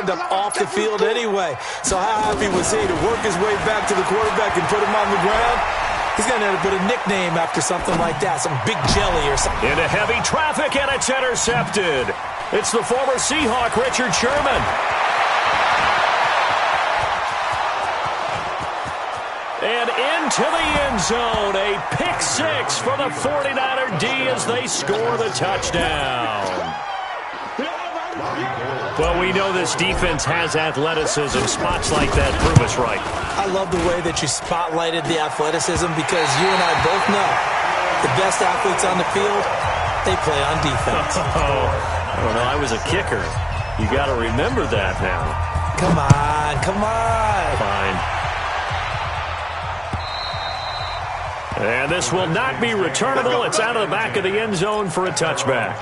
end up off the field anyway. So how happy was he to work his way back to the quarterback and put him on the ground? He's going to end up with a nickname after something like that, some big jelly or something. Into heavy traffic, and it's intercepted. It's the former Seahawk, Richard Sherman. And into the end zone, a pick six for the 49er D as they score the touchdown. Well, we know this defense has athleticism. Spots like that prove us right. I love the way that you spotlighted the athleticism because you and I both know the best athletes on the field, they play on defense. Well, I was a kicker. You got to remember that now. Come on, come on. Fine. And this will not be returnable. It's out of the back of the end zone for a touchback.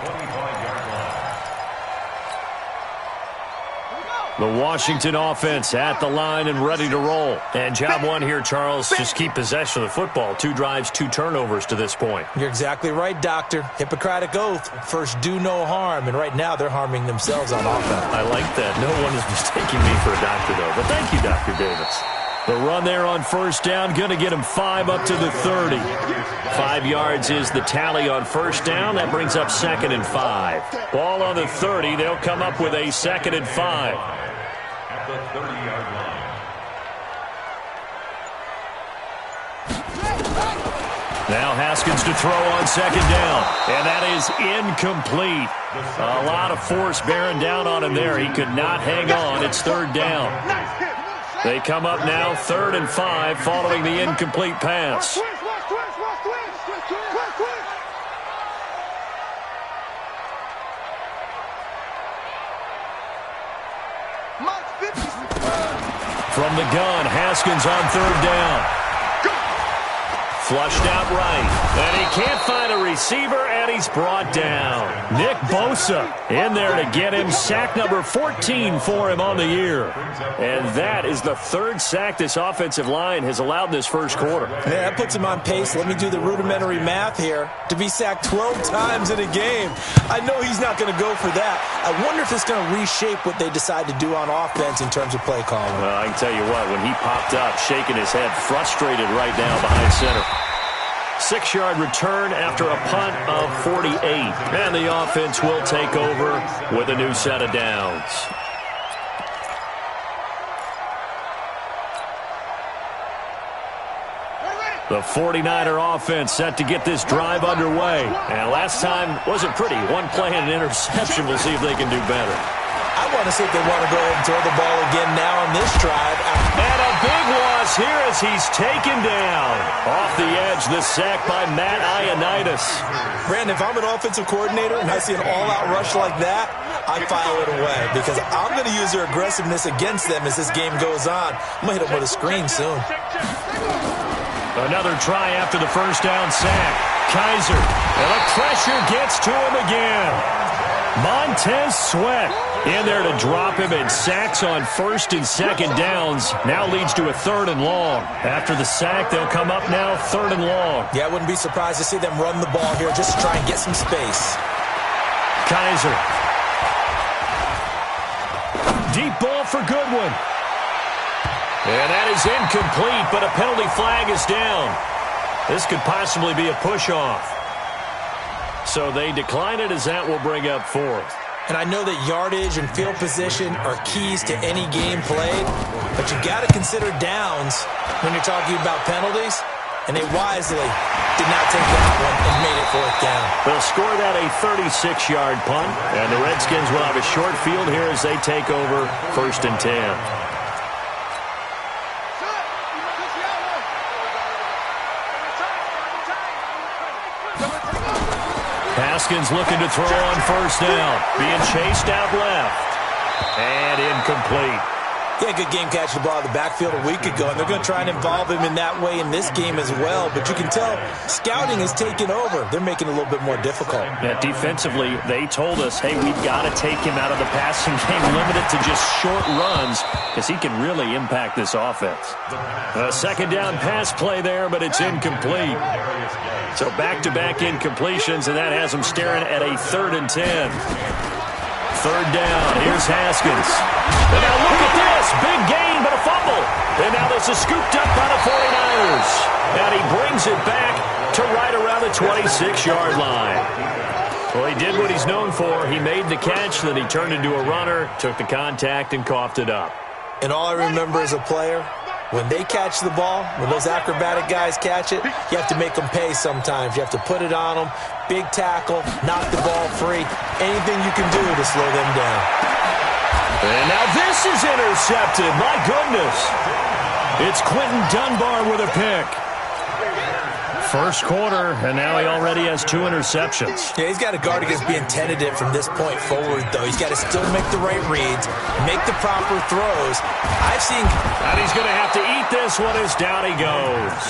The Washington offense at the line and ready to roll. And job one here, Charles, just keep possession of the football. 2 drives, 2 turnovers to this point. You're exactly right, Doctor. Hippocratic oath. First, do no harm. And right now, they're harming themselves on offense. I like that. No one is mistaking me for a doctor, though. But thank you, Dr. Davis. The run there on first down, going to get him 5 up to the 30. 5 yards is the tally on first down. That brings up 2nd and 5. Ball on the 30. They'll come up with a 2nd and 5. At the 30-yard line. Now Haskins to throw on 2nd down. And that is incomplete. A lot of force bearing down on him there. He could not hang on. It's 3rd down. They come up now 3rd and 5 following the incomplete pass. From the gun, Haskins on 3rd down. Flushed out right. And he can't find a receiver, and he's brought down. Nick Bosa in there to get him. Sack number 14 for him on the year. And that is the 3rd sack this offensive line has allowed this first quarter. Yeah, that puts him on pace. Let me do the rudimentary math here. To be sacked 12 times in a game. I know he's not going to go for that. I wonder if it's going to reshape what they decide to do on offense in terms of play calling. Well, I can tell you what, when he popped up, shaking his head, frustrated right now behind center. 6-yard return after a punt of 48. And the offense will take over with a new set of downs. The 49er offense set to get this drive underway. And last time wasn't pretty. 1 play and an interception. We'll see if they can do better. I want to see if they want to go ahead and throw the ball again now on this drive. And a big loss here as he's taken down. Off the edge, the sack by Matt Ioannidis. Brandon, if I'm an offensive coordinator and I see an all-out rush like that, I file it away because I'm going to use their aggressiveness against them as this game goes on. I'm going to hit them with a screen soon. Another try after the first down sack. Kaiser, and the pressure gets to him again. Montez Sweat in there to drop him, and sacks on 1st and 2nd downs now leads to a 3rd and long. After the sack, they'll come up now 3rd and long. Yeah, I wouldn't be surprised to see them run the ball here just to try and get some space. Kaiser. Deep ball for Goodwin. And that is incomplete, but a penalty flag is down. This could possibly be a push-off. So they decline it as that will bring up 4th. And I know that yardage and field position are keys to any game played, but you got to consider downs when you're talking about penalties, and they wisely did not take that one and made it 4th down. They'll score that a 36-yard punt, and the Redskins will have a short field here as they take over 1st and 10. Haskins looking to throw on 1st down. Being chased out left. And incomplete. Yeah, good game catching the ball in the backfield a week ago, and they're going to try and involve him in that way in this game as well. But you can tell scouting is taking over. They're making it a little bit more difficult. Yeah, defensively, they told us, hey, we've got to take him out of the passing game, limit it to just short runs, because he can really impact this offense. A 2nd down pass play there, but it's incomplete. So back-to-back incompletions, and that has them staring at a 3rd and 10. 3rd down. Here's Haskins. This is scooped up by the 49ers. And he brings it back to right around the 26-yard line. Well, he did what he's known for. He made the catch, then he turned into a runner, took the contact, and coughed it up. And all I remember as a player, when they catch the ball, when those acrobatic guys catch it, you have to make them pay sometimes. You have to put it on them, big tackle, knock the ball free, anything you can do to slow them down. And now this is intercepted. My goodness. It's Quentin Dunbar with a pick. First quarter, and now he already has 2 interceptions. Yeah, he's got to guard against being tentative from this point forward, though. He's got to still make the right reads, make the proper throws. I've seen... And he's going to have to eat this one as down he goes.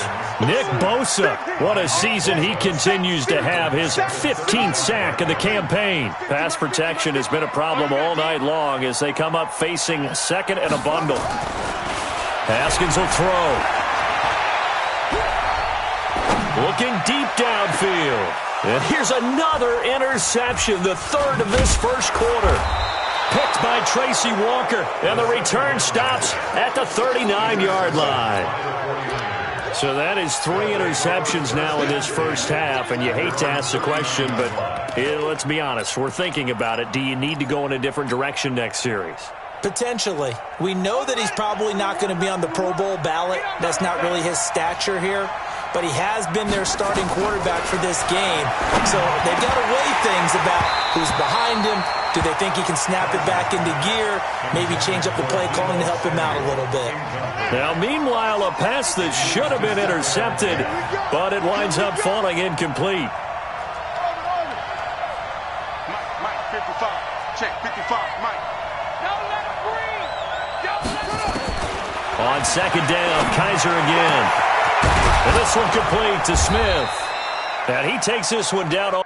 Nick Bosa, what a season he continues to have. His 15th sack of the campaign. Pass protection has been a problem all night long as they come up facing second and a bundle. Haskins will throw. Looking deep downfield. And here's another interception, the third of this first quarter. Picked by Tracy Walker, and the return stops at the 39-yard line. So that is 3 interceptions now in this first half, and you hate to ask the question, but let's be honest, we're thinking about it. Do you need to go in a different direction next series? Potentially. We know that he's probably not going to be on the Pro Bowl ballot. That's not really his stature here. But he has been their starting quarterback for this game. So they've got to weigh things about who's behind him. Do they think he can snap it back into gear? Maybe change up the play calling to help him out a little bit. Now, meanwhile, a pass that should have been intercepted, but it winds up falling incomplete. Mike, 55. Check, 55, Mike. Don't let him breathe. Don't let him. On second down, Kaiser again. And this one complete to Smith. And he takes this one down.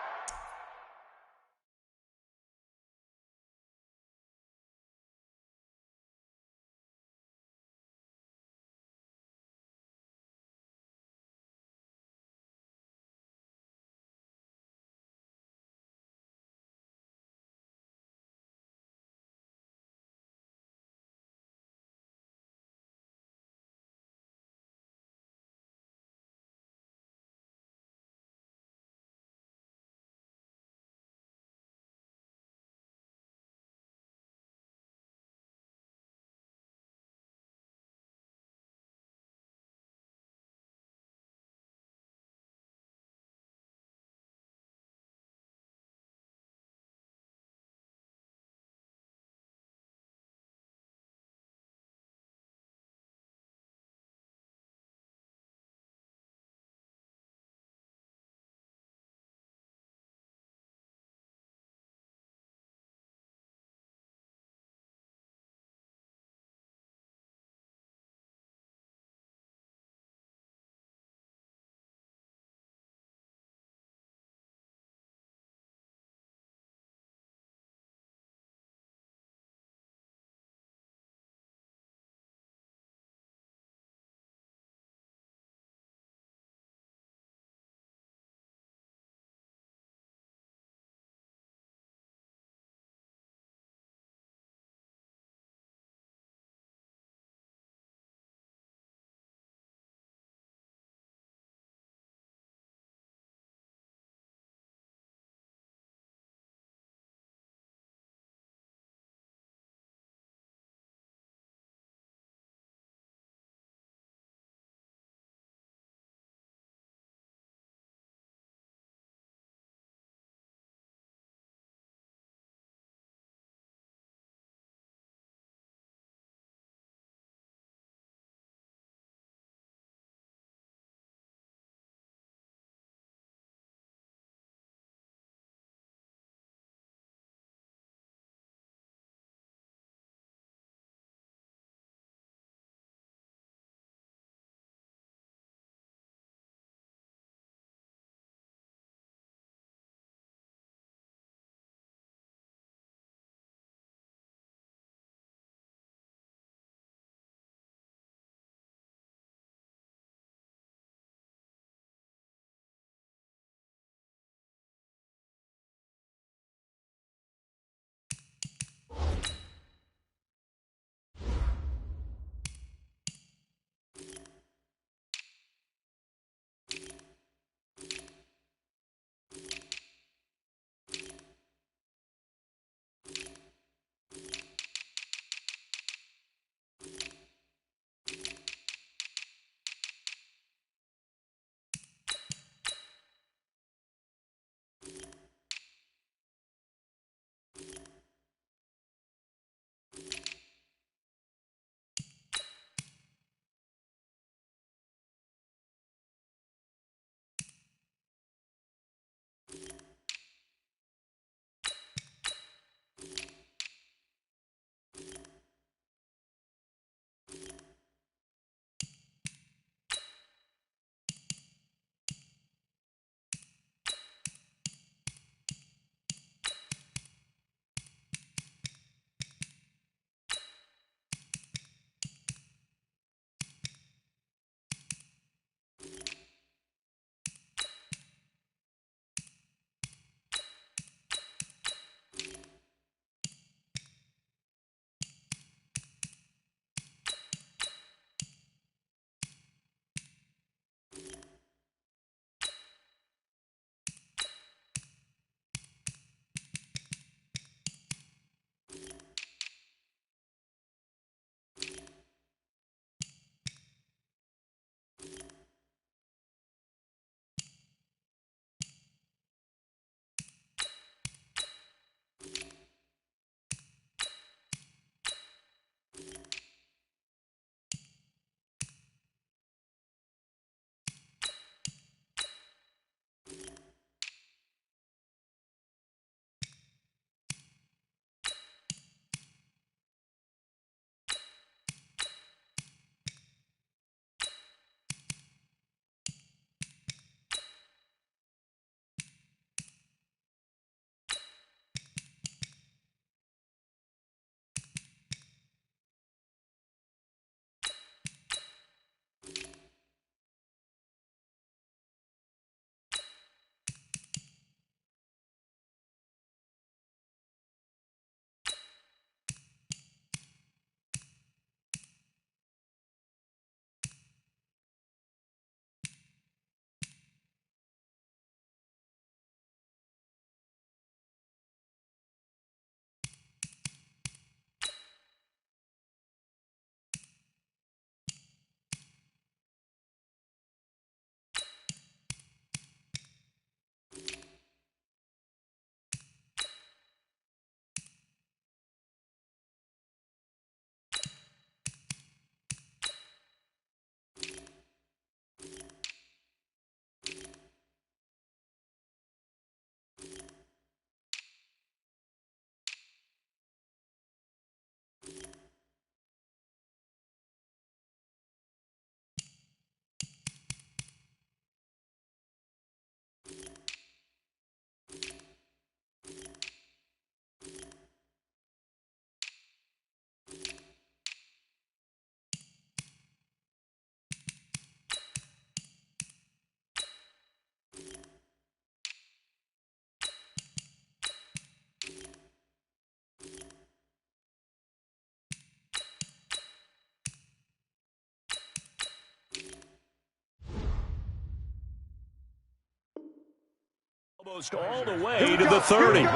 Almost all the way to the 30. Here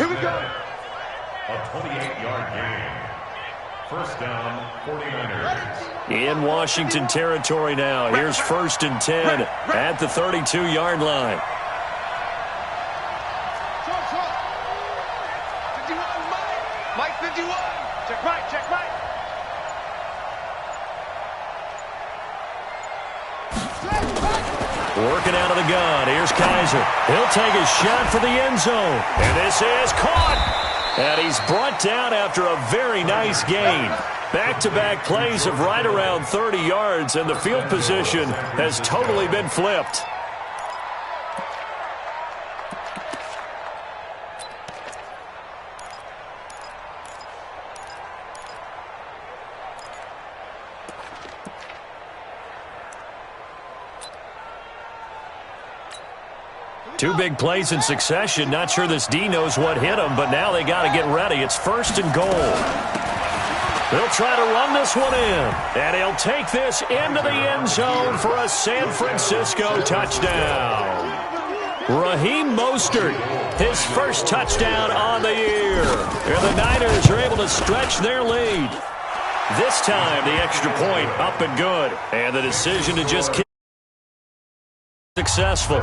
we go. A 28-yard gain. First down, 49ers. In Washington territory now. Here's 1st and 10 at the 32-yard line. 51, Mike 51. Check right, check right. Working out of the gun. Here's Kaiser. He'll take a shot for the end zone. And this is caught. And he's brought down after a very nice gain. Back-to-back plays of right around 30 yards, and the field position has totally been flipped. Two big plays in succession. Not sure this D knows what hit him, but now they got to get ready. It's 1st and goal. They'll try to run this one in, and he'll take this into the end zone for a San Francisco touchdown. Raheem Mostert, his first touchdown on the year. And the Niners are able to stretch their lead. This time, the extra point up and good, and the decision to just kick successful.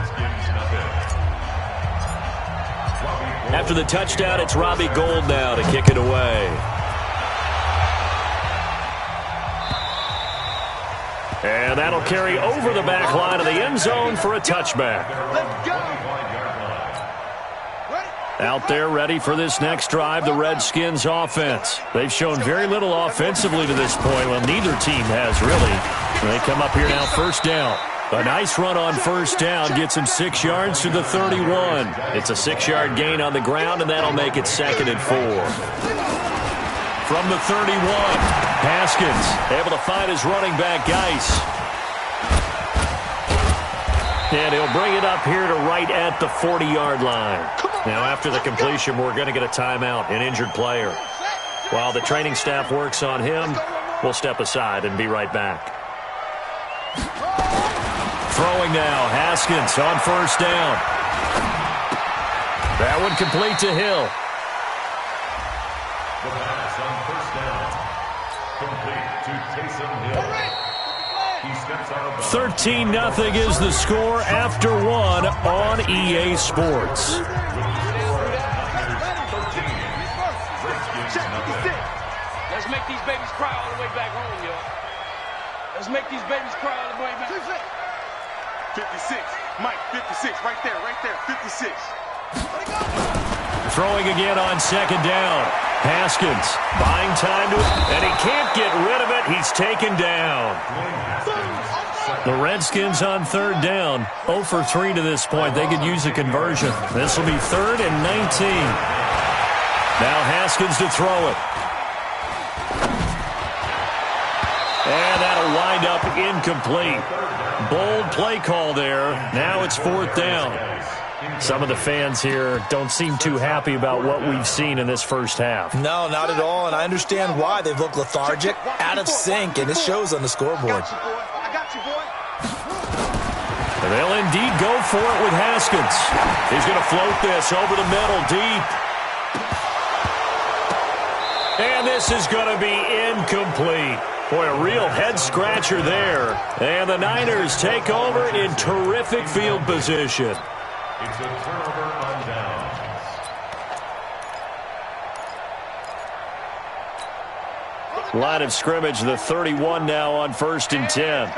After the touchdown, it's Robbie Gould now to kick it away. And that'll carry over the back line of the end zone for a touchback. Let's go. Out there ready for this next drive, the Redskins offense. They've shown very little offensively to this point. Well, neither team has really. They come up here now, 1st down. A nice run on 1st down gets him 6 yards to the 31. It's a 6-yard gain on the ground, and that'll make it 2nd and 4. From the 31, Haskins able to find his running back, Geis. And he'll bring it up here to right at the 40-yard line. Now, after the completion, we're going to get a timeout, an injured player. While the training staff works on him, we'll step aside and be right back. Throwing now, Haskins on 1st down. That one complete to Hill. The pass on 1st down. Complete to Taysom Hill. He steps out of 13-0 is the score after 1 on EA Sports. Let's make these babies cry all the way back home, yo. Let's make these babies cry all the way back. 56. Mike, 56. Right there, 56. Throwing again on 2nd down. Haskins buying time to it, and he can't get rid of it. He's taken down. The Redskins on 3rd down. 0 for 3 to this point. They could use a conversion. This will be 3rd and 19. Now Haskins to throw it. And that'll wind up incomplete. Bold play call there. Now it's 4th down. Some of the fans here don't seem too happy about what we've seen in this first half. No, not at all, and I understand why. They've looked lethargic, out of sync, and it shows on the scoreboard. I got you, boy. And they'll indeed go for it with Haskins. He's going to float this over the middle, deep. And this is going to be incomplete. Boy, a real head-scratcher there. And the Niners take over in terrific field position. It's a turnover on downs. Line of scrimmage, the 31 now on 1st and 10.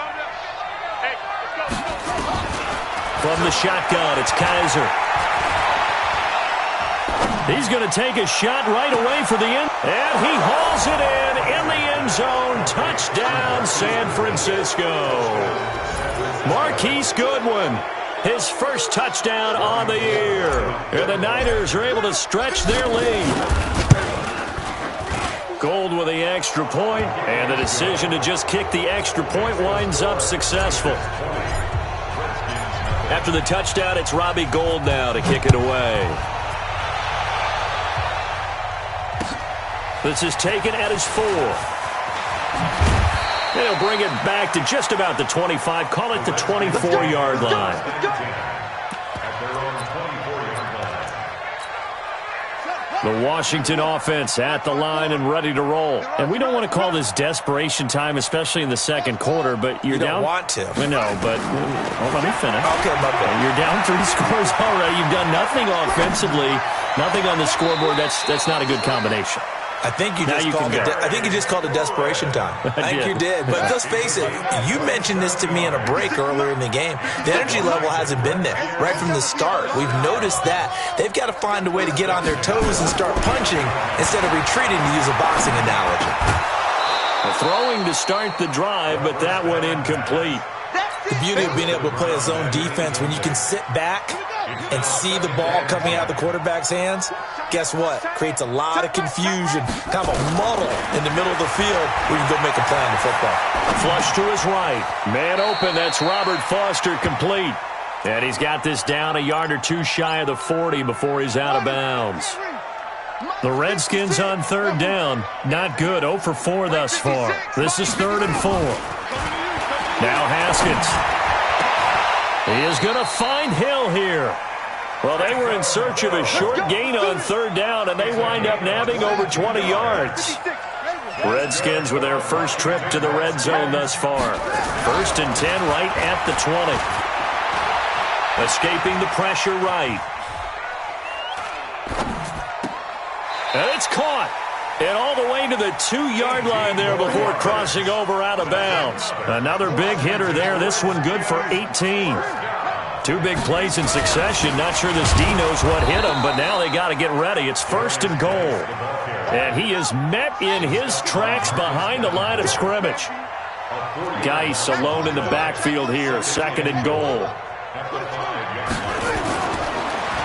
From the shotgun, it's Kaiser. He's going to take a shot right away for the end. And he hauls it in the end zone. Touchdown, San Francisco. Marquise Goodwin, his first touchdown on the year. And the Niners are able to stretch their lead. Gould with the extra point, and the decision to just kick the extra point winds up successful. After the touchdown, it's Robbie Gould now to kick it away. This is taken at his 4. They'll bring it back to just about the 25. Call it the 24-yard line. They're on the 24-yard line. The Washington offense at the line and ready to roll. And we don't want to call this desperation time, especially in the second quarter, but you're down. You don't want to. No, but let me finish. Okay, my bad. You're down 3 scores already. You've done nothing offensively, nothing on the scoreboard. That's not a good combination. I think you just called it desperation time. I think you did. But let's face it, you mentioned this to me in a break earlier in the game. The energy level hasn't been there right from the start. We've noticed that. They've got to find a way to get on their toes and start punching instead of retreating, to use a boxing analogy. Throwing to start the drive, but that went incomplete. The beauty of being able to play a zone defense when you can sit back and see the ball coming out of the quarterback's hands, guess what? Creates a lot of confusion, kind of a muddle in the middle of the field where you can go make a play on the football. Flush to his right. Man open, that's Robert Foster, complete. And he's got this down a yard or two shy of the 40 before he's out of bounds. The Redskins on third down. Not good, 0 for 4 thus far. This is 3rd and 4. Now Haskins. He is going to find Hill here. Well, they were in search of a short gain on third down, and they wind up nabbing over 20 yards. Redskins with their first trip to the red zone thus far. 1st and 10 right at the 20. Escaping the pressure right. And it's caught. And all the way to the 2-yard line there before crossing over out of bounds. Another big hitter there. This one good for 18. 2 big plays in succession. Not sure this D knows what hit him, but now they got to get ready. It's 1st and goal. And he is met in his tracks behind the line of scrimmage. Geis alone in the backfield here. 2nd and goal.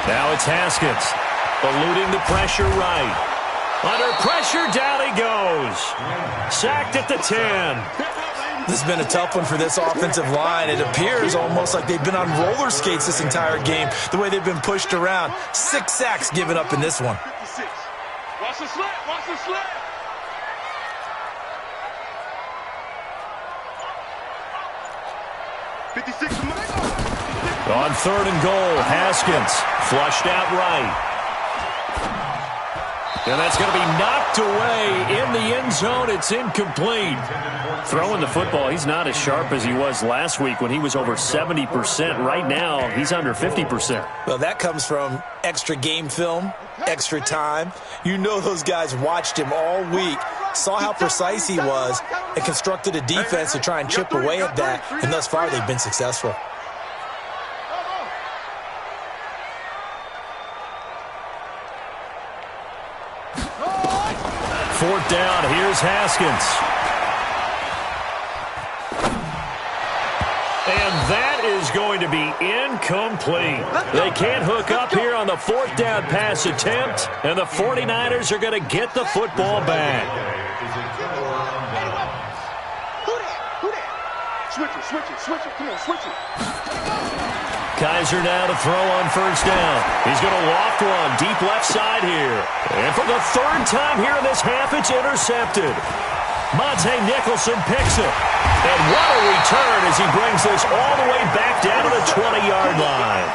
Now it's Haskins. Eluding the pressure right. Under pressure, down he goes. Sacked at the 10. This has been a tough one for this offensive line. It appears almost like they've been on roller skates this entire game, the way they've been pushed around. 6 sacks given up in this one. 56. Watch the slant. Watch the slant. 56. On 3rd and goal, Haskins flushed out right. And that's going to be knocked away in the end zone. It's incomplete. Throwing the football, he's not as sharp as he was last week when he was over 70%. Right now, he's under 50%. Well, that comes from extra game film, extra time. You know those guys watched him all week, saw how precise he was, and constructed a defense to try and chip away at that. And thus far, they've been successful. Fourth down, here's Haskins. And that is going to be incomplete. They can't hook up here on the 4th down pass attempt, and the 49ers are going to get the football back. Switch it. Come on, switch it. Kaiser now to throw on 1st down. He's going to loft one deep left side here. And for the 3rd time here in this half, it's intercepted. Monte Nicholson picks it. And what a return as he brings this all the way back down to the 20-yard line.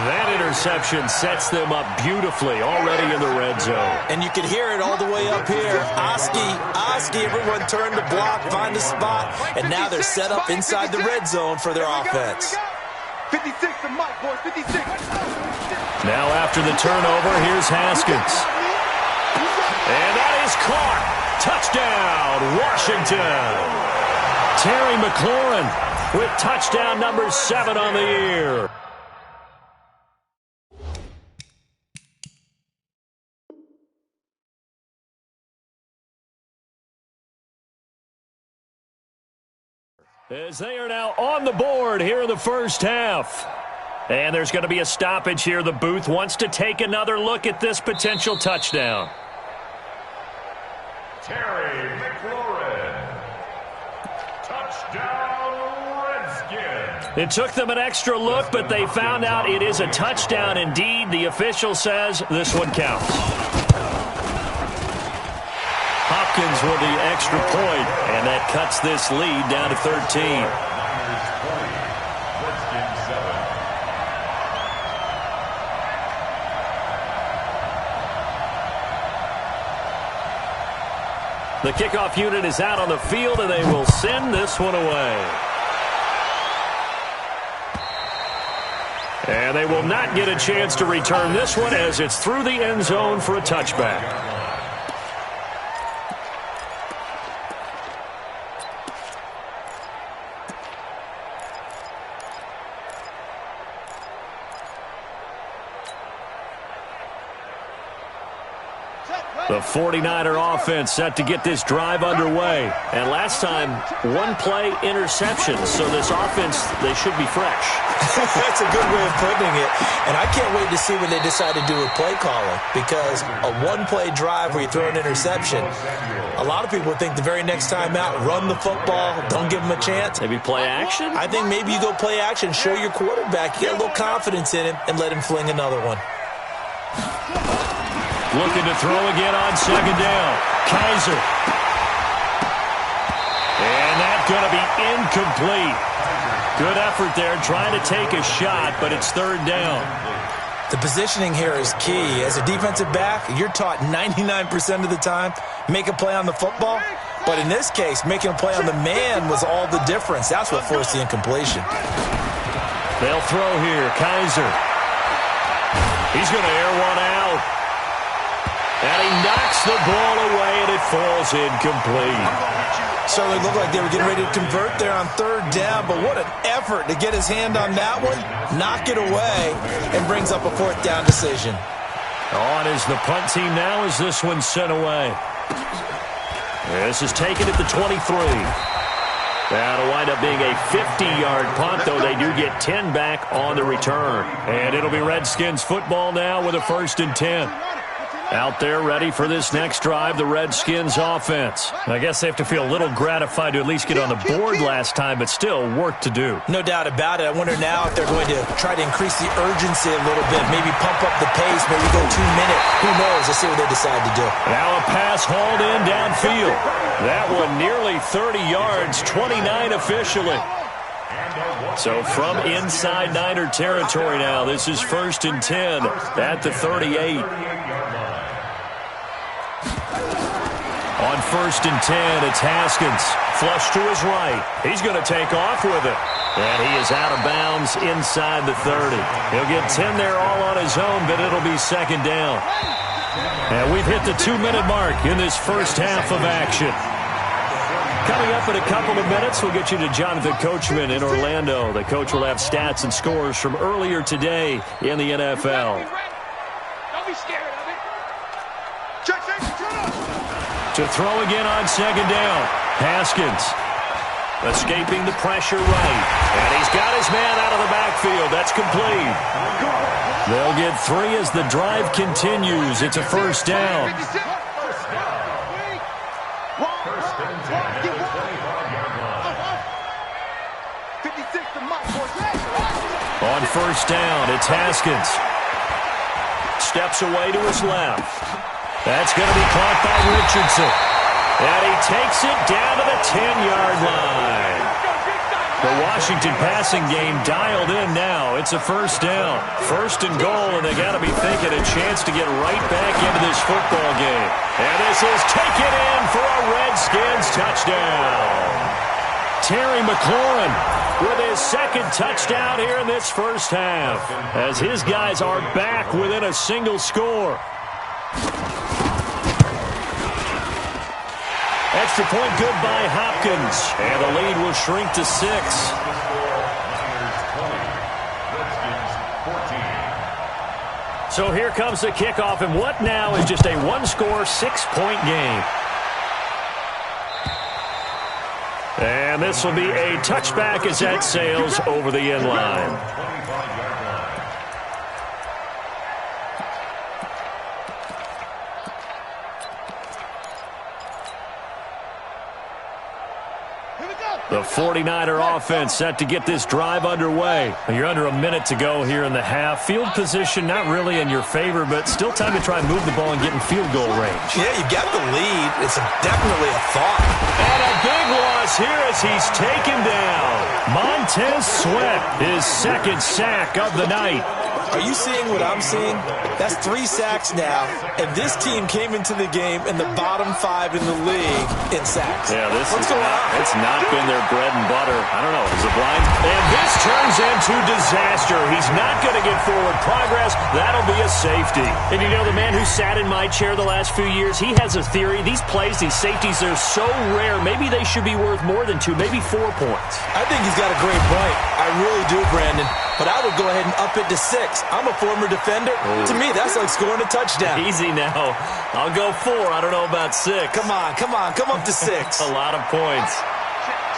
That interception sets them up beautifully already in the red zone. And you can hear it all the way up here. Oski, everyone turned to block, find a spot, and now they're set up inside the red zone for their offense. 56 to Mike, boys, 56. Now after the turnover, here's Haskins. And that is caught. Touchdown, Washington. Terry McLaurin with touchdown number 7 on the year. As they are now on the board here in the first half. And there's going to be a stoppage here. The booth wants to take another look at this potential touchdown. Terry McLaurin. Touchdown, Redskins. It took them an extra look, but they found out it is a touchdown indeed. The official says this one counts. Hopkins with the extra point, and that cuts this lead down to 13. The kickoff unit is out on the field, and they will send this one away. And they will not get a chance to return this one as it's through the end zone for a touchback. The 49er offense set to get this drive underway. And last time, one-play interception. So this offense, they should be fresh. That's a good way of putting it. And I can't wait to see what they decide to do with play calling. Because a one-play drive where you throw an interception, a lot of people think the very next time out, run the football, don't give them a chance. Maybe play action? I think maybe you go play action, show your quarterback, get a little confidence in him, and let him fling another one. Looking to throw again on second down. Kaiser. And that's going to be incomplete. Good effort there trying to take a shot, but it's third down. The positioning here is key. As a defensive back, you're taught 99% of the time, make a play on the football. But in this case, making a play on the man was all the difference. That's what forced the incompletion. They'll throw here. Kaiser. He's going to air one out. And he knocks the ball away, and it falls incomplete. Certainly looked like they were getting ready to convert there on third down, but what an effort to get his hand on that one, knock it away, and brings up a fourth down decision. On is the punt team now as this one's sent away. This is taken at the 23. That'll wind up being a 50-yard punt, though they do get 10 back on the return. And it'll be Redskins football now with a 1st and 10. Out there ready for this next drive, the Redskins offense. I guess they have to feel a little gratified to at least get on the board last time, but still work to do. No doubt about it. I wonder now if they're going to try to increase the urgency a little bit, maybe pump up the pace, maybe go 2-minute. Who knows? Let's see what they decide to do. Now a pass hauled in downfield. That one nearly 30 yards, 29 officially. So from inside Niner territory now, this is 1st and 10 at the 38. On 1st and 10, it's Haskins. Flush to his right. He's going to take off with it. And he is out of bounds inside the 30. He'll get 10 there all on his own, but it'll be 2nd down. And we've hit the 2-minute mark in this first half of action. Coming up in a couple of minutes, we'll get you to Jonathan Coachman in Orlando. The coach will have stats and scores from earlier today in the NFL. Don't be scared of it. To throw again on 2nd down. Haskins escaping the pressure right. And he's got his man out of the backfield. That's complete. They'll get 3 as the drive continues. It's a 1st down. On 1st down, it's Haskins. Steps away to his left. That's going to be caught by Richardson. And he takes it down to the 10-yard line. The Washington passing game dialed in now. It's a 1st down. 1st and goal, and they got to be thinking a chance to get right back into this football game. And this is taken in for a Redskins touchdown. Terry McLaurin with his 2nd touchdown here in this first half, as his guys are back within a single score. Extra point good by Hopkins, and the lead will shrink to 6. So here comes the kickoff, and what now is just a one-score, 6-point game. And this will be a touchback as that sails over the end line. The 49er offense set to get this drive underway. You're under a minute to go here in the half. Field position not really in your favor, but still time to try and move the ball and get in field goal range. Yeah, you got the lead. It's definitely a thought. And a big loss here as he's taken down. Montez Sweat, his 2nd sack of the night. Are you seeing what I'm seeing? That's 3 sacks now, and this team came into the game in the bottom 5 in the league in sacks. Yeah, What's going on? It's not been their bread and butter. I don't know. Is it blind? And this turns into disaster. He's not going to get forward progress. That'll be a safety. And you know, the man who sat in my chair the last few years, he has a theory. These plays, these safeties, they're so rare. Maybe they should be worth more than 2, maybe 4 points. I think he's got a great point. I really do, Brandon. But I would go ahead and up it to 6. I'm a former defender. Ooh. To me, that's like scoring a touchdown. Easy now. I'll go 4. I don't know about 6. Come on. Come up to 6. A lot of points.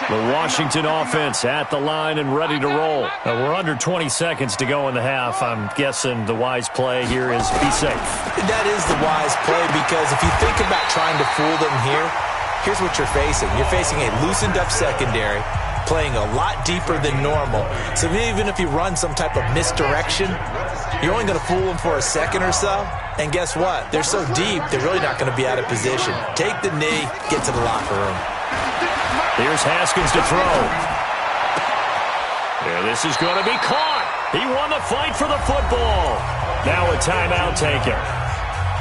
The Washington offense at the line and ready to roll. We're under 20 seconds to go in the half. I'm guessing the wise play here is be safe. That is the wise play, because if you think about trying to fool them here, here's what you're facing. You're facing a loosened up secondary, playing a lot deeper than normal. So even if you run some type of misdirection, you're only going to fool them for a second or so. And guess what? They're so deep, they're really not going to be out of position. Take the knee, get to the locker room. Here's Haskins to throw. Yeah, this is going to be caught. He won the fight for the football. Now a timeout taken.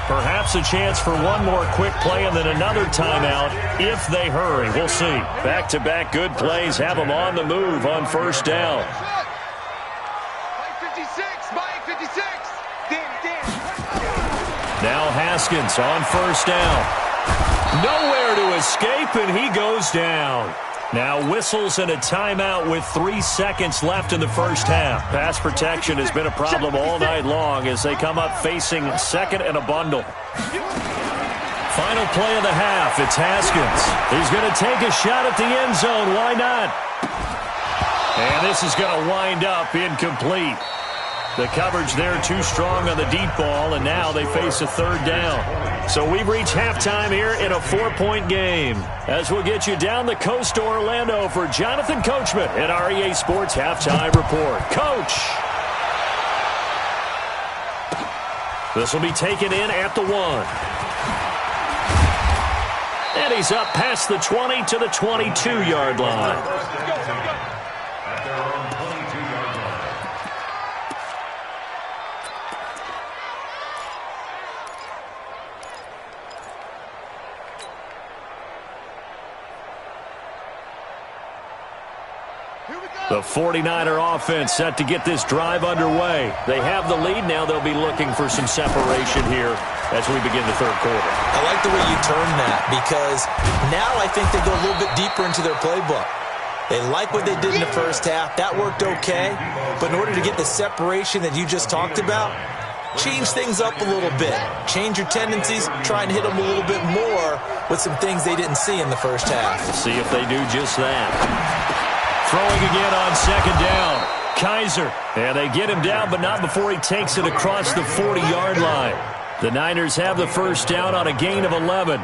Perhaps a chance for one more quick play and then another timeout if they hurry. We'll see. Back-to-back good plays have them on the move on first down. Now Haskins on first down. Nowhere to escape, and he goes down. Now whistles and a timeout with 3 seconds left in the first half. Pass protection has been a problem all night long as they come up facing second and a bundle. Final play of the half. It's Haskins. He's going to take a shot at the end zone. Why not? And this is going to wind up incomplete. The coverage there too strong on the deep ball, and now they face a third down. So we've reached halftime here in a 4-point game. As we'll get you down the coast to Orlando for Jonathan Coachman at our EA Sports Halftime Report. Coach! This will be taken in at the 1. And he's up past the 20 to the 22-yard line. The 49er offense set to get this drive underway. They have the lead. Now they'll be looking for some separation here as we begin the third quarter. I like the way you turned that, because now I think they go a little bit deeper into their playbook. They like what they did in the first half. That worked okay. But in order to get the separation that you just talked about, change things up a little bit. Change your tendencies. Try and hit them a little bit more with some things they didn't see in the first half. We'll see if they do just that. Throwing again on second down. Kaiser. And they get him down, but not before he takes it across the 40-yard line. The Niners have the first down on a gain of 11.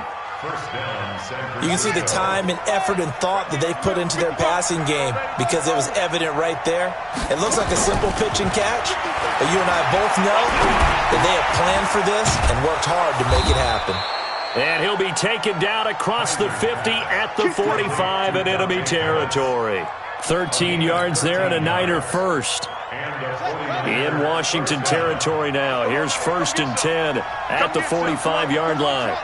You can see the time and effort and thought that they put into their passing game, because it was evident right there. It looks like a simple pitch and catch, but you and I both know that they have planned for this and worked hard to make it happen. And he'll be taken down across the 50 at the 45 in enemy territory. 13 yards there and a Niner first. In Washington territory now. Here's 1st and 10 at the 45-yard line.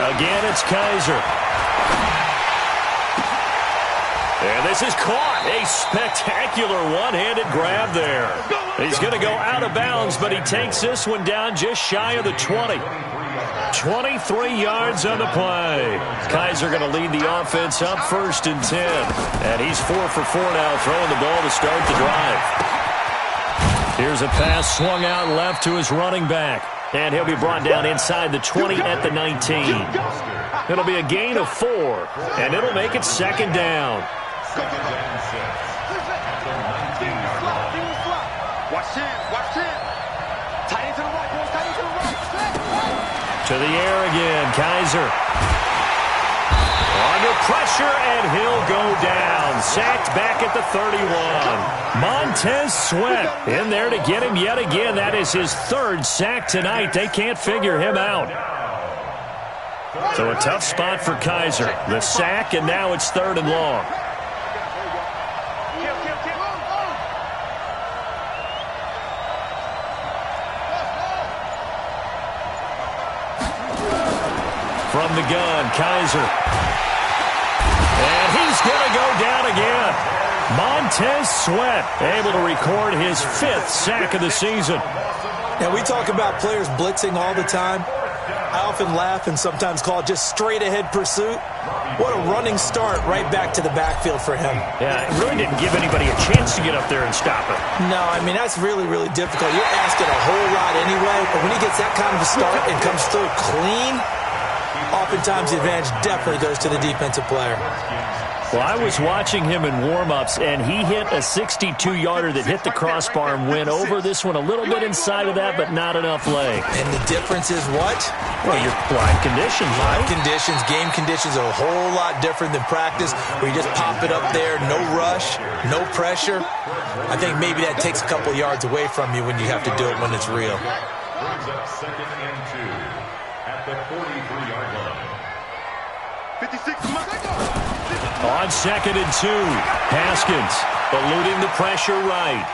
Again, it's Kaiser. And this is caught. A spectacular one-handed grab there. He's going to go out of bounds, but he takes this one down just shy of the 20. 23 yards on the play. Kaiser going to lead the offense up 1st and 10. And he's 4 for 4 now, throwing the ball to start the drive. Here's a pass swung out left to his running back. And he'll be brought down inside the 20 at the 19. It'll be a gain of 4. And it'll make it 2nd down. To the air again, Kaiser. Under pressure, and he'll go down. Sacked back at the 31. Montez Sweat in there to get him yet again. That is his 3rd sack tonight. They can't figure him out. So a tough spot for Kaiser. The sack, and now it's 3rd and long. From the gun, Kaiser. And he's going to go down again. Montez Sweat able to record his 5th sack of the season. Now, we talk about players blitzing all the time. I often laugh and sometimes call it just straight-ahead pursuit. What a running start right back to the backfield for him. Yeah, it really didn't give anybody a chance to get up there and stop it. No, I mean, that's really, really difficult. You're asking a whole lot anyway, but when he gets that kind of a start and comes through clean, oftentimes the advantage definitely goes to the defensive player. Well, I was watching him in warm-ups, and he hit a 62-yarder that hit the crossbar and went over. This one a little bit inside of that, but not enough leg. And the difference is what? Well, your live conditions, right? Live conditions, game conditions are a whole lot different than practice, where you just pop it up there, no rush, no pressure. I think maybe that takes a couple yards away from you when you have to do it when it's real. Brings up 2nd and 2 at the 43-yard line. 56. On 2nd and 2, Haskins eluding the pressure right.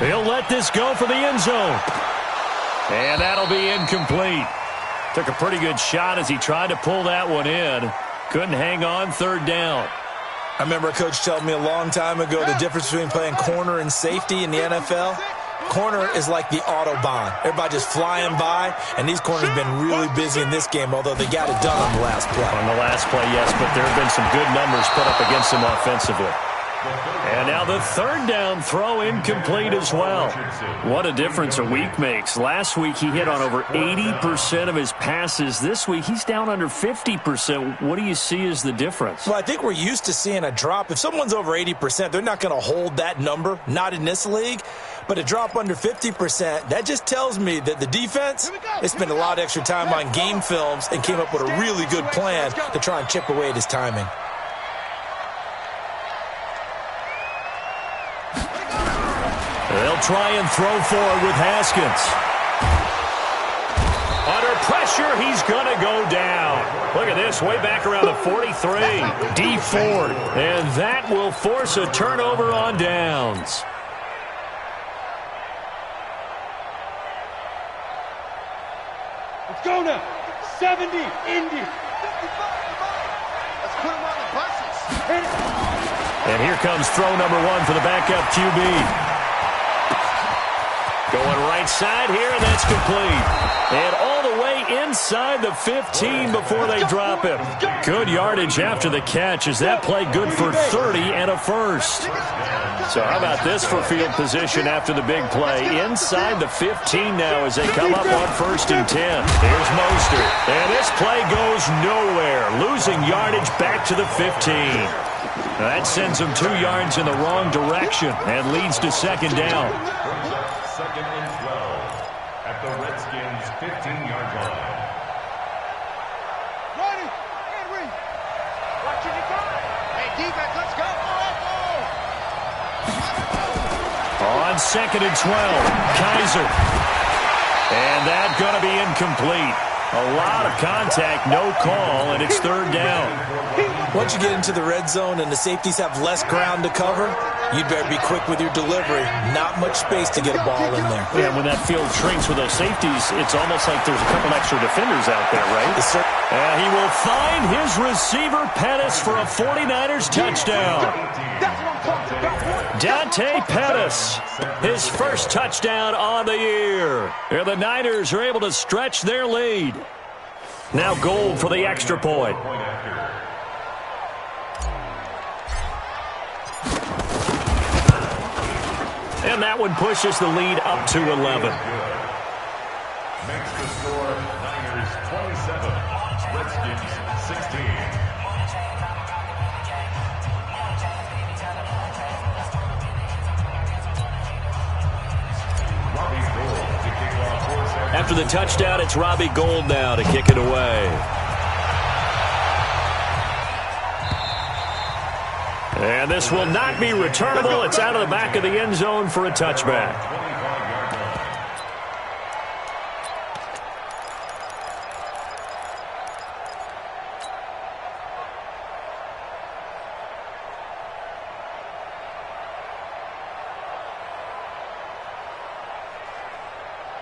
He'll let this go for the end zone. And that'll be incomplete. Took a pretty good shot as he tried to pull that one in. Couldn't hang on 3rd down. I remember a coach telling me a long time ago the difference between playing corner and safety in the NFL. Corner is like the Autobahn. Everybody just flying by, and these corners have been really busy in this game, although they got it done on the last play. On the last play, yes, but there have been some good numbers put up against them offensively. And now the 3rd down throw incomplete as well. What a difference a week makes. Last week he hit on over 80% of his passes. This week he's down under 50%. What do you see as the difference? Well, I think we're used to seeing a drop. If someone's over 80%, they're not going to hold that number, not in this league. But a drop under 50%, that just tells me that the defense, they spent a lot of extra time on game films and came up with a really good plan to try and chip away at his timing. They'll try and throw forward with Haskins. Under pressure, he's going to go down. Look at this, way back around the 43. D Ford. And that will force a turnover on downs. Let's go now. 70, Indy. 55. Let's put him on the buses. And here comes throw number 1 for the backup QB. Going right side here, and that's complete. And all the way inside the 15 before they drop him. Good yardage after the catch as that play good for 30 and a first. So how about this for field position after the big play? Inside the 15 now as they come up on 1st and 10. Here's Mostert. And this play goes nowhere. Losing yardage back to the 15. That sends them 2 yards in the wrong direction and leads to 2nd down. 2nd and 12 at the Redskins' 15-yard line. Ready, Henry. Watching the guy. Hey, defense, let's go. On 2nd and 12, Kaiser. And that's going to be incomplete. A lot of contact, no call, and it's 3rd down. Once you get into the red zone and the safeties have less ground to cover, you'd better be quick with your delivery. Not much space to get a ball in there. Yeah, when that field shrinks with those safeties, it's almost like there's a couple extra defenders out there, right? Yes, sir. And he will find his receiver, Pettis, for a 49ers touchdown. Dante Pettis, his first touchdown on the year. And the Niners are able to stretch their lead. Now Gold for the extra point. And that one pushes the lead up to 11. Makes the score Niners 27, Redskins 16. After the touchdown, it's Robbie Gould now to kick it away. And this will not be returnable. It's out of the back of the end zone for a touchback.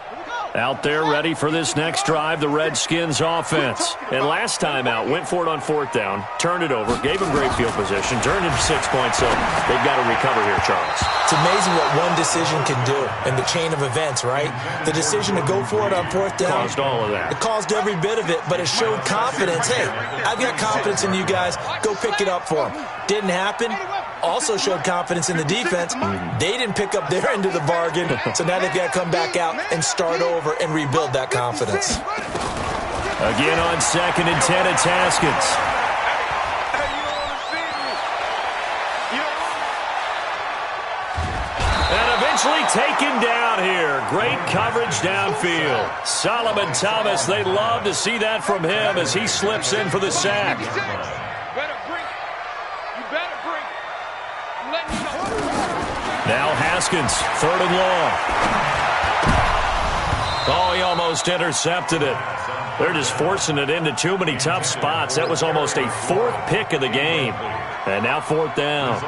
Here we go. Out there ready for this next drive, the Redskins offense. And last time out, went for it on 4th down, turned it over, gave them great field position, turned into 6 points, so they've got to recover here, Charles. It's amazing what one decision can do in the chain of events, right? The decision to go for it on 4th down. Caused all of that. It caused every bit of it, but it showed confidence. Hey, I've got confidence in you guys. Go pick it up for them. Didn't happen. Also showed confidence in the defense. They didn't pick up their end of the bargain, so now they've got to come back out and start over and rebuild that confidence. Again on 2nd and 10, it's Haskins. And eventually taken down here. Great coverage downfield. Solomon Thomas, they love to see that from him as he slips in for the sack. Now Haskins, 3rd and long. Oh, he almost intercepted it. They're just forcing it into too many tough spots. That was almost a 4th pick of the game. And now 4th down.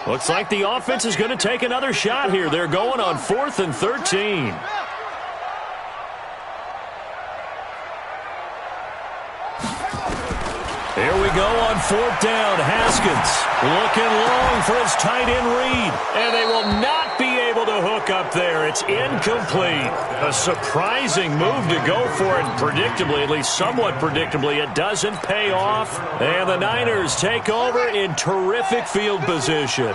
Looks like the offense is going to take another shot here. They're going on 4th and 13. Here we go on 4th down. Haskins looking long for his tight end Reed. And they will not be able to hook up there. It's incomplete. A surprising move to go for it. Predictably, at least somewhat predictably, it doesn't pay off. And the Niners take over in terrific field position. A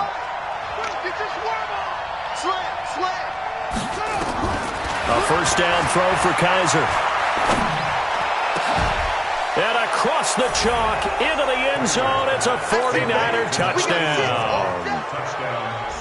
1st down throw for Kaiser. And across the chalk, into the end zone, it's a 49er touchdown.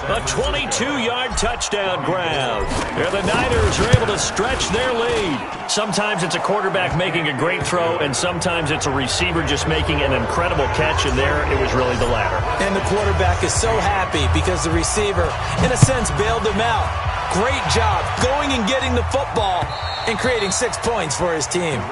A 22-yard touchdown grab. And the Niners are able to stretch their lead. Sometimes it's a quarterback making a great throw, and sometimes it's a receiver just making an incredible catch, and there it was really the latter. And the quarterback is so happy because the receiver, in a sense, bailed him out. Great job going and getting the football and creating 6 points for his team.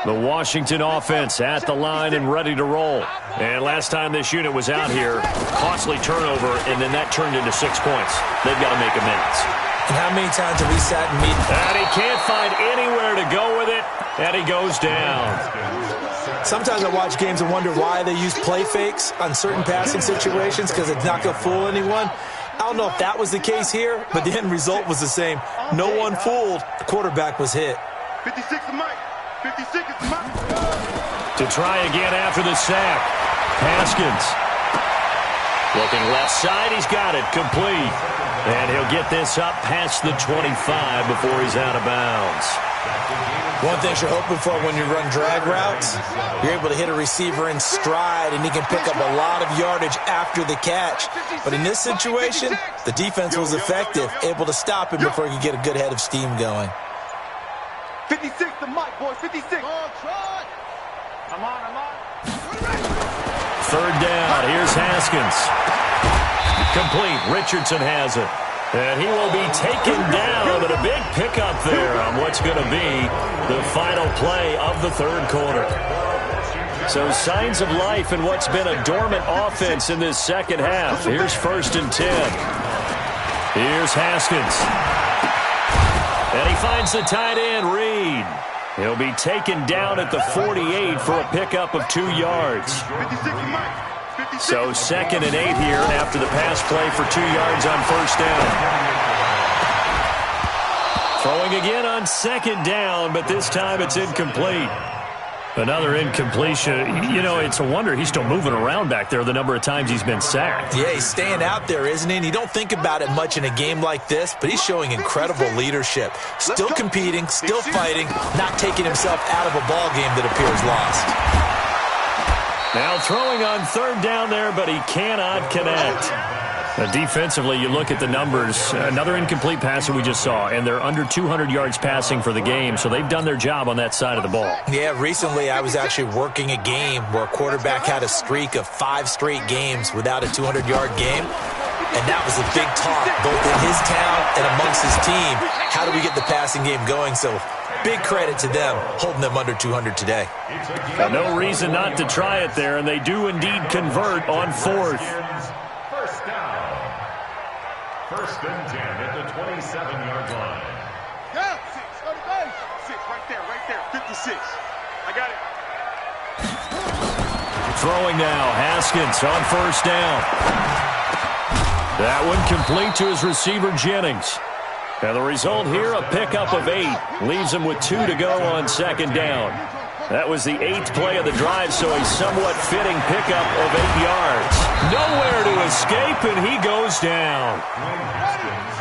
The Washington offense at the line and ready to roll. And last time this unit was out here, costly turnover, and then that turned into 6 points. They've got to make amends. And how many times have we sat and meet? And he can't find anywhere to go with it, and he goes down. Sometimes I watch games and wonder why they use play fakes on certain passing situations because it's not going to fool anyone. I don't know if that was the case here, but the end result was the same. No one fooled. The quarterback was hit. 56 to Mike. 56 is Mike. To try again after the sack. Haskins. Looking left side, he's got it. Complete. And he'll get this up past the 25 before he's out of bounds. One thing you're hoping for when you run drag routes, you're able to hit a receiver in stride, and he can pick up a lot of yardage after the catch. But in this situation, the defense was effective, able to stop him before he could get a good head of steam going. 56 to Mike, boys. 56. I'm on. 3rd down. Here's Haskins. Complete. Richardson has it. And he will be taken down, but a big pickup there on what's going to be the final play of the 3rd quarter. So signs of life in what's been a dormant offense in this 2nd half. Here's 1st and 10. Here's Haskins. And he finds the tight end, Reed. He'll be taken down at the 48 for a pickup of 2 yards. So 2nd and 8 here after the pass play for 2 yards on 1st down. Throwing again on 2nd down, but this time it's incomplete. Another incompletion. You know, it's a wonder he's still moving around back there the number of times he's been sacked. Yeah, he's staying out there, isn't he? And you don't think about it much in a game like this, but he's showing incredible leadership. Still competing, still fighting, not taking himself out of a ball game that appears lost. Now throwing on 3rd down there, but he cannot connect. Defensively, you look at the numbers. Another incomplete pass that we just saw, and they're under 200 yards passing for the game, so they've done their job on that side of the ball. Yeah, recently I was actually working a game where a quarterback had a streak of 5 straight games without a 200-yard game. And that was a big talk, both in his town and amongst his team. How do we get the passing game going? So big credit to them, holding them under 200 today. No reason not to try it there, and they do indeed convert on fourth. First down. First and 10 at the 27-yard line. Yeah, 6 right there, 56. I got it. Throwing now, Haskins on first down. That one complete to his receiver, Jennings. And the result here, a pickup of 8. Leaves him with 2 to go on second down. That was the 8th play of the drive, so a somewhat fitting pickup of 8 yards. Nowhere to escape, and he goes down.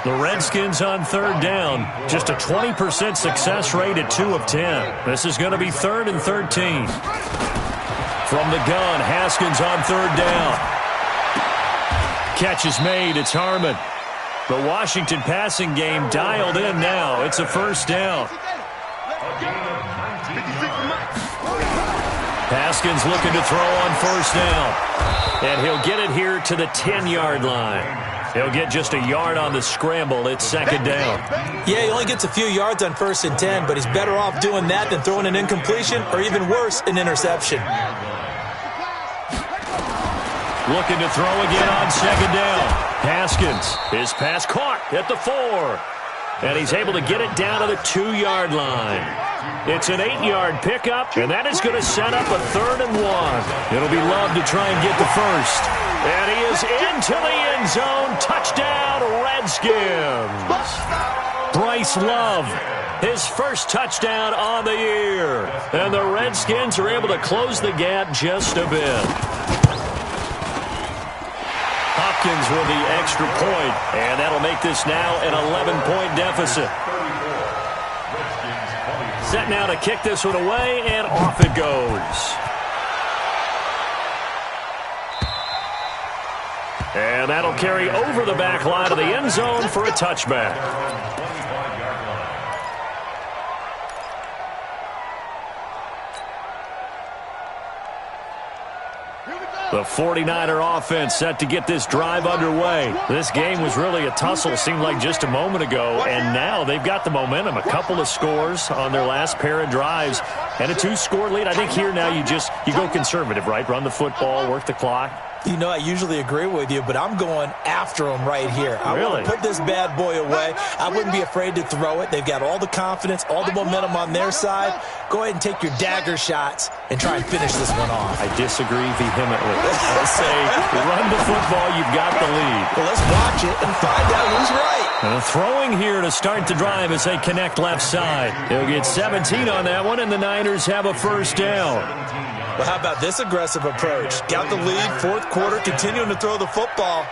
The Redskins on third down. Just a 20% success rate at 2 of 10. This is going to be 3rd and 13. From the gun, Haskins on third down. Catch is made. It's Harmon. The Washington passing game dialed in now. It's a first down. Haskins looking to throw on first down. And he'll get it here to the 10-yard line. He'll get just a yard on the scramble. It's second down. Yeah, he only gets a few yards on 1st and 10, but he's better off doing that than throwing an incompletion or even worse, an interception. Looking to throw again on second down. Haskins, his pass caught at the 4. And he's able to get it down to the 2-yard line. It's an 8-yard pickup, and that is going to set up a 3rd and 1. It'll be Love to try and get the first. And he is into the end zone. Touchdown, Redskins. Bryce Love, his first touchdown on the year. And the Redskins are able to close the gap just a bit. Hopkins with the extra point, and that'll make this now an 11-point deficit. Set now to kick this one away, and off it goes. And that'll carry over the back line of the end zone for a touchback. The 49er offense set to get this drive underway. This game was really a tussle, seemed like just a moment ago, and now they've got the momentum. A couple of scores on their last pair of drives and a 2-score lead. I think here now you go conservative, right? Run the football, work the clock. You know, I usually agree with you, but I'm going after him right here. I want to put this bad boy away. I wouldn't be afraid to throw it. They've got all the confidence, all the momentum on their side. Go ahead and take your dagger shots and try and finish this one off. I disagree vehemently. I say run the football, you've got the lead. Well, let's watch it and find out who's right. And throwing here to start the drive as they connect left side. They'll get 17 on that one, and the Niners have a first down. Well, how about this aggressive approach? Got the lead, 4th quarter, continuing to throw the football.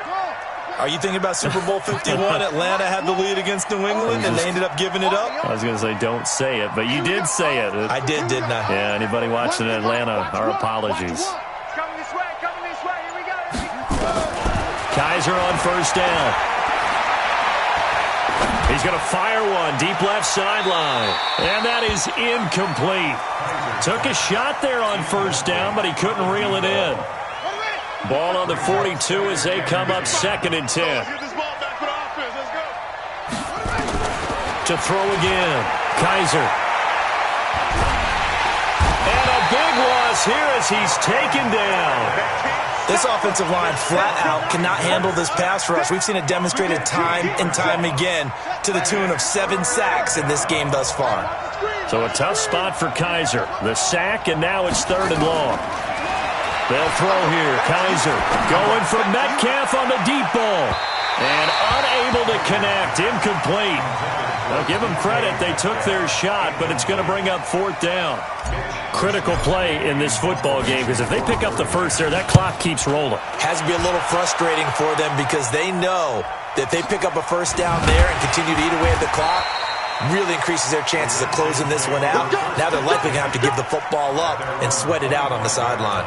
Are you thinking about Super Bowl 51? Atlanta had the lead against New England, and they ended up giving it up? I was going to say don't say it, but you did say it. I did, didn't I? Yeah, anybody watching in Atlanta, our apologies. Coming this way, here we go. Kaiser on first down. He's going to fire one deep left sideline. And that is incomplete. Took a shot there on first down, but he couldn't reel it in. Ball on the 42 as they come up 2nd and 10. To throw again. Kaiser. And a big loss here as he's taken down. This offensive line flat out cannot handle this pass rush. We've seen it demonstrated time and time again to the tune of 7 sacks in this game thus far. So a tough spot for Kaiser. The sack, and now it's 3rd and long. They'll throw here. Kaiser going for Metcalf on the deep ball. And unable to connect. Incomplete. Now give them credit. They took their shot, but it's going to bring up 4th down. Critical play in this football game, because if they pick up the first there, that clock keeps rolling. Has to be a little frustrating for them because they know that if they pick up a first down there and continue to eat away at the clock, really increases their chances of closing this one out. Now they're likely going to have to give the football up and sweat it out on the sideline.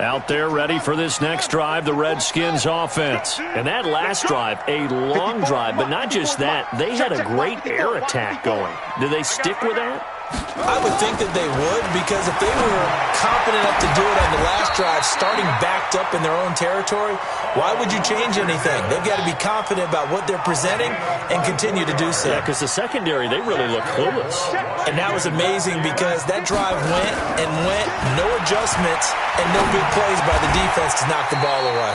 Out there ready for this next drive, the Redskins offense. And that last drive, a long drive, but not just that. They had a great air attack going. Do they stick with that? I would think that they would, because if they were confident enough to do it on the last drive, starting backed up in their own territory, why would you change anything? They've got to be confident about what they're presenting and continue to do so. Yeah, because the secondary, they really look clueless. And that was amazing because that drive went and went, no adjustments, and no big plays by the defense to knock the ball away.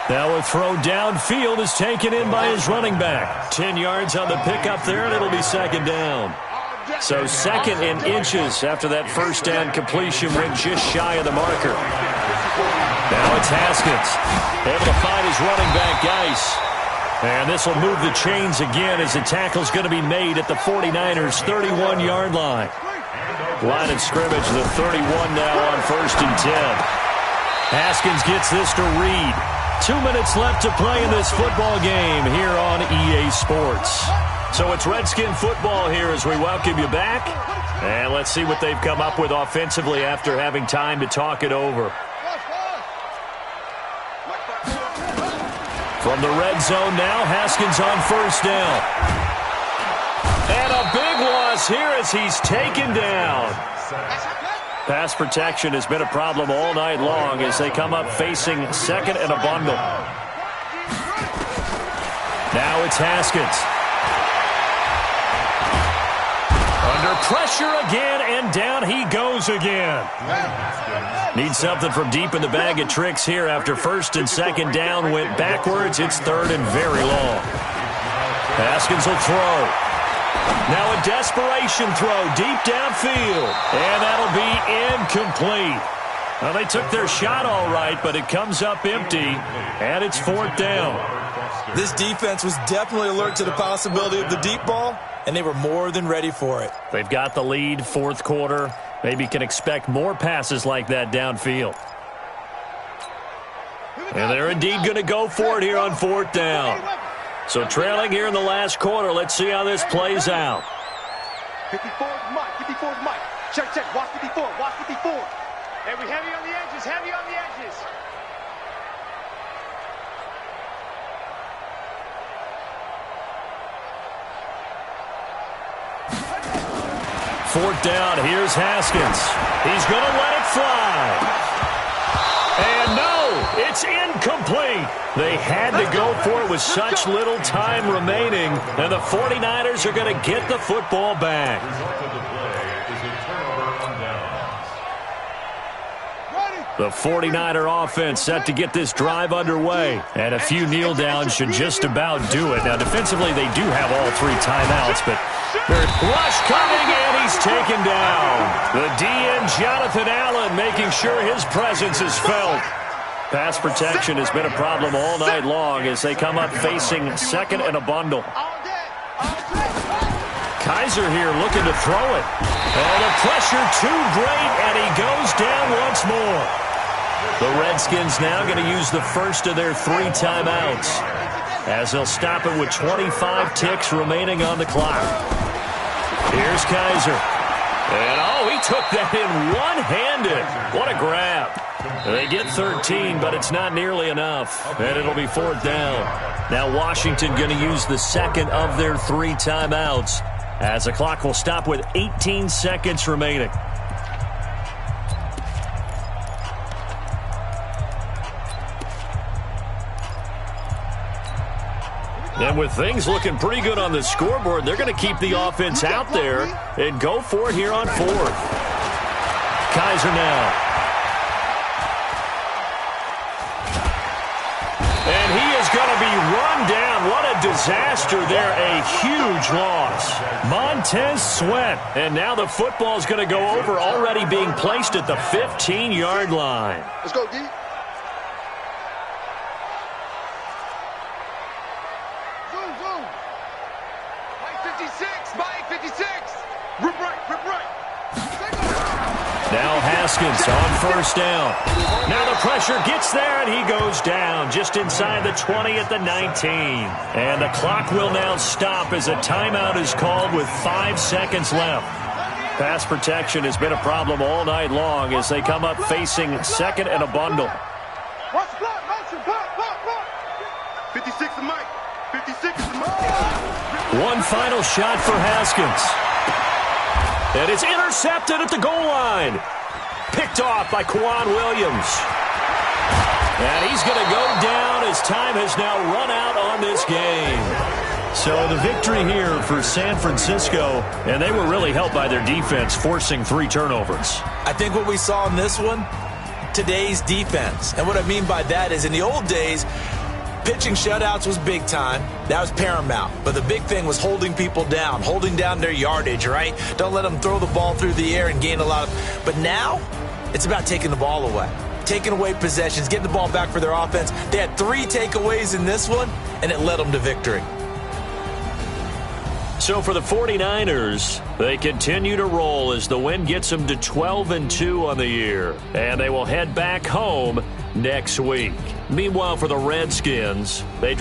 Now a throw downfield is taken in by his running back. 10 yards on the pickup there, and it'll be second down. So second in inches after that first down completion went just shy of the marker. Now it's Haskins, able to find his running back, Geis. And this will move the chains again as the tackle's going to be made at the 49ers' 31-yard line. Line of scrimmage, the 31 now on 1st and 10. Haskins gets this to Reed. 2 minutes left to play in this football game here on EA Sports. So it's Redskin football here as we welcome you back. And let's see what they've come up with offensively after having time to talk it over. From the red zone now, Haskins on first down. And a big loss here as he's taken down. Pass protection has been a problem all night long as they come up facing second and a bundle. Now it's Haskins. Under pressure again, and down he goes again. Needs something from deep in the bag of tricks here after first and second down went backwards. It's third and very long. Haskins will throw. Now a desperation throw deep downfield, and that'll be incomplete. Well, they took their shot all right, but it comes up empty, and it's fourth down. This defense was definitely alert to the possibility of the deep ball, and they were more than ready for it. They've got the lead, fourth quarter. Maybe can expect more passes like that downfield. And they're indeed going to go for it here on fourth down. So trailing here in the last quarter. Let's see how this plays out. 54 Mike, 54 Mike. Check, check, watch 54, watch 54. Hey, we heavy on the edges, heavy on the edges. Fourth down, here's Haskins. He's going to let it fly. And no, it's incomplete. They had to go for it with such little time remaining, and the 49ers are going to get the football back. The 49er offense set to get this drive underway, and a few kneel downs should just about do it. Now, defensively, they do have all three timeouts, but there's rush coming, and he's taken down. The DN, Jonathan Allen, making sure his presence is felt. Pass protection has been a problem all night long as they come up facing second and a bundle. Kaiser here looking to throw it. Oh, the pressure too great, and he goes down once more. The Redskins now going to use the first of their three timeouts as they'll stop it with 25 ticks remaining on the clock. Here's Kaiser. And, oh, he took that in one-handed. What a grab. They get 13, but it's not nearly enough, and it'll be fourth down. Now Washington going to use the second of their three timeouts as the clock will stop with 18 seconds remaining. And with things looking pretty good on the scoreboard, they're going to keep the offense out there and go for it here on fourth. Kaiser now. And he is going to be run down. What a disaster there. A huge loss. Montez Sweat. And now the football is going to go over, already being placed at the 15-yard line. Let's go, D. Now Haskins on first down. Now the pressure gets there, and he goes down just inside the 20 at the 19. And the clock will now stop as a timeout is called with 5 seconds left. Pass protection has been a problem all night long as they come up facing second and a bundle. 56 is Mike. 56 is Mike. One final shot for Haskins. And it's intercepted at the goal line. Picked off by Quan Williams. And he's going to go down as time has now run out on this game. So the victory here for San Francisco, and they were really helped by their defense, forcing 3 turnovers. I think what we saw in this one, today's defense. And what I mean by that is in the old days, pitching shutouts was big time. That was paramount. But the big thing was holding people down, holding down their yardage, right? Don't let them throw the ball through the air and gain a lot of... But now, it's about taking the ball away. Taking away possessions, getting the ball back for their offense. They had 3 takeaways in this one, and it led them to victory. So for the 49ers, they continue to roll as the win gets them to 12-2 on the year. And they will head back home next week. Meanwhile, for the Redskins, they